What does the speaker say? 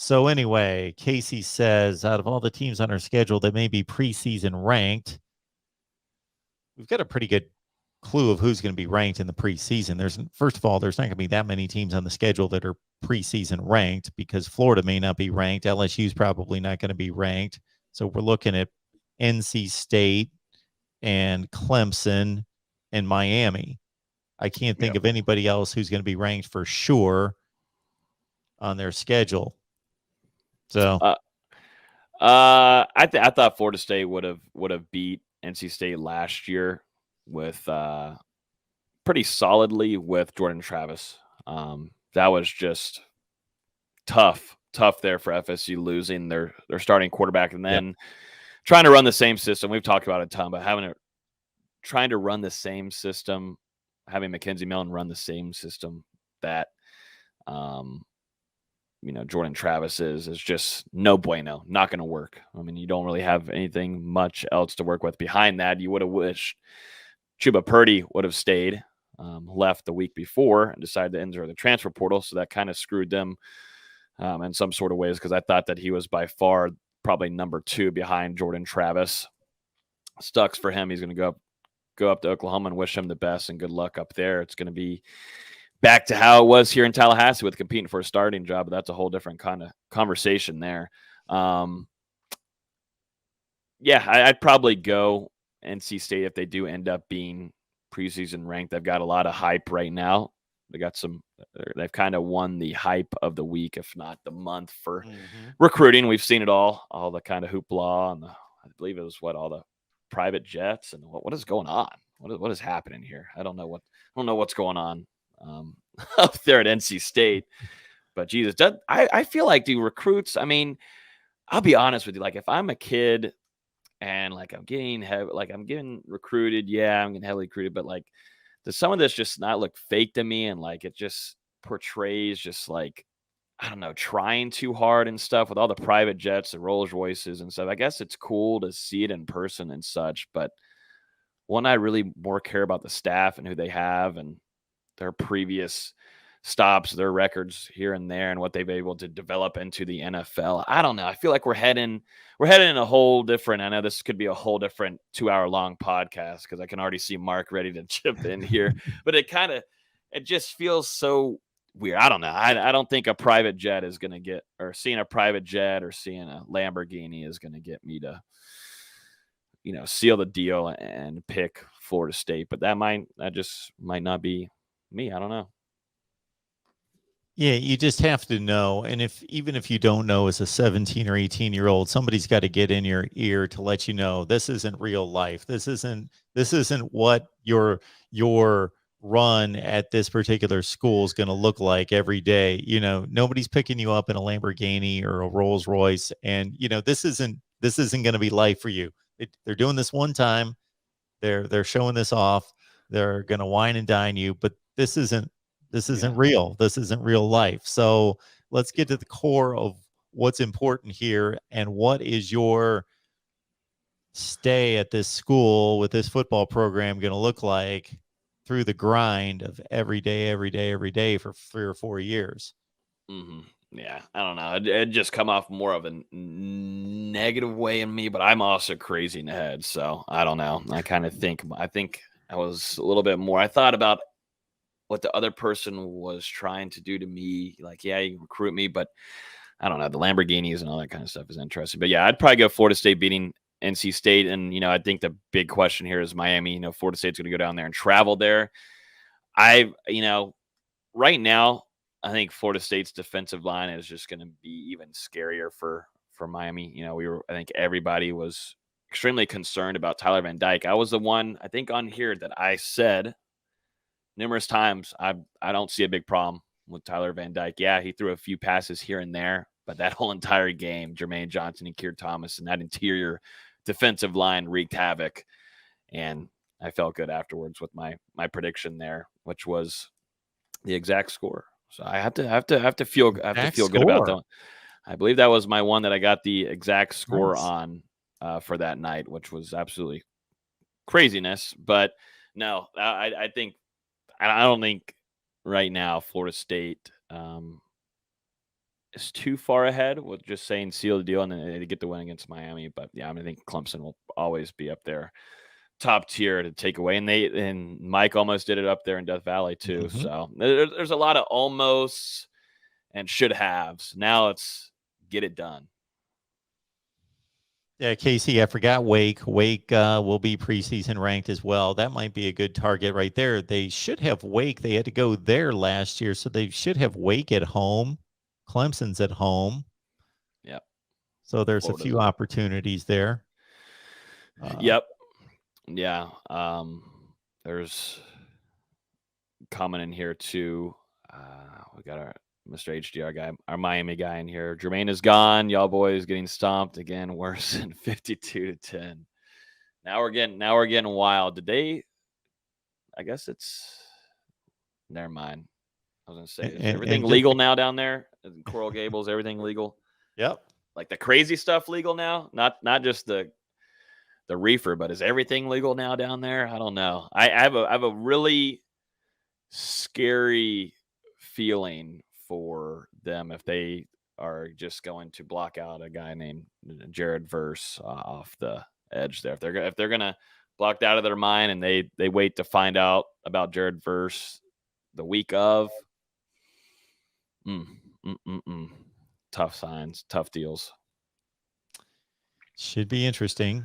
So anyway, Casey says, out of all the teams on our schedule that may be preseason ranked, we've got a pretty good clue of who's going to be ranked in the preseason. First of all, there's not going to be that many teams on the schedule that are preseason ranked because Florida may not be ranked. LSU's probably not going to be ranked. So we're looking at NC State and Clemson and Miami. I can't think of anybody else who's going to be ranked for sure on their schedule. So, I thought Florida State would have beat NC State last year with pretty solidly with Jordan Travis. That was just tough there for FSU losing their starting quarterback and then trying to run the same system. We've talked about it a ton, but trying to run the same system, having Mackenzie Milton run the same system that Jordan Travis is just no bueno, not going to work. I mean, you don't really have anything much else to work with behind that. You would have wished Chuba Purdy would have stayed, left the week before and decided to enter the transfer portal. So that kind of screwed them in some sort of ways because I thought that he was by far probably number 2 behind Jordan Travis. Sucks for him. He's going to go up to Oklahoma and wish him the best and good luck up there. It's going to be back to how it was here in Tallahassee with competing for a starting job, but that's a whole different kind of conversation there. I'd probably go NC State if they do end up being preseason ranked. They've got a lot of hype right now. They've kind of won the hype of the week, if not the month for recruiting. We've seen it all the kind of hoopla and I believe it was all the private jets and what is going on? What is happening here? I don't know what's going on up there at NC State, but Jesus, I feel like the recruits. I mean, I'll be honest with you. Like if I'm a kid and like I'm getting recruited, I'm getting heavily recruited, but like does some of this just not look fake to me? And like it just portrays just like I don't know, trying too hard and stuff with all the private jets, the Rolls Royces and stuff. I guess it's cool to see it in person and such, but one, I really more care about the staff and who they have and their previous stops, their records here and there, and what they've been able to develop into the NFL. I don't know. I feel like we're heading in a whole different. I know this could be a whole different 2-hour-long podcast because I can already see Mark ready to chip in here. But it just feels so weird. I don't know. I don't think a private jet is going to get, or seeing a private jet or seeing a Lamborghini is going to get me to, seal the deal and pick Florida State. But that just might not be me. I don't know. Yeah, you just have to know. And even if you don't know as a 17 or 18-year-old, somebody's got to get in your ear to let you know this isn't real life. This isn't what your run at this particular school is going to look like every day. Nobody's picking you up in a Lamborghini or a Rolls Royce, and this isn't going to be life for you. They're doing this one time. They're showing this off. They're going to wine and dine you, but this isn't real. This isn't real life. So let's get to the core of what's important here and what is your stay at this school with this football program going to look like through the grind of every day for 3 or 4 years. Mm-hmm. Yeah, I don't know. It just come off more of a negative way in me, but I'm also crazy in the head. So I don't know. I think I was a little bit more. I thought about what the other person was trying to do to me. Like, yeah, you can recruit me, but I don't know. The Lamborghinis and all that kind of stuff is interesting. But yeah, I'd probably go Florida State beating NC State. And, I think the big question here is Miami. Florida State's going to go down there and travel there. Right now, I think Florida State's defensive line is just going to be even scarier for Miami. I think everybody was extremely concerned about Tyler Van Dyke. I was the one, I think, on here that I said numerous times, I don't see a big problem with Tyler Van Dyke. Yeah, he threw a few passes here and there, but that whole entire game, Jermaine Johnson and Keir Thomas and that interior defensive line wreaked havoc. And I felt good afterwards with my prediction there, which was the exact score. So I have to feel good about that. I believe that was my one that I got the exact score on for that night, which was absolutely craziness. But no, I don't think right now Florida State is too far ahead with just saying seal the deal and then they get the win against Miami. But yeah, I mean, I think Clemson will always be up there, top tier to take away. And Mike almost did it up there in Death Valley too. Mhm. So there's a lot of almosts and should haves. Now it's get it done. Yeah, Casey, I forgot Wake. Wake will be preseason ranked as well. That might be a good target right there. They should have Wake. They had to go there last year, so they should have Wake at home. Clemson's at home. Yep. So there's Florida's a few opportunities there. Yep. Yeah. There's comment in here too. We got our Mr. HDR guy, our Miami guy in here. Jermaine is gone. Y'all boys getting stomped again. Worse than 52-10. Now we're getting wild. Did they? I guess it's. Never mind. I was gonna say, is everything legal now down there in Coral Gables? Everything legal? Yep. Like the crazy stuff legal now? Not just the reefer, but is everything legal now down there? I don't know. I have a really scary feeling for them if they are just going to block out a guy named Jared Verse off the edge there. If they're gonna block that out of their mind and they wait to find out about Jared Verse the week of, tough signs, tough deals. Should be interesting.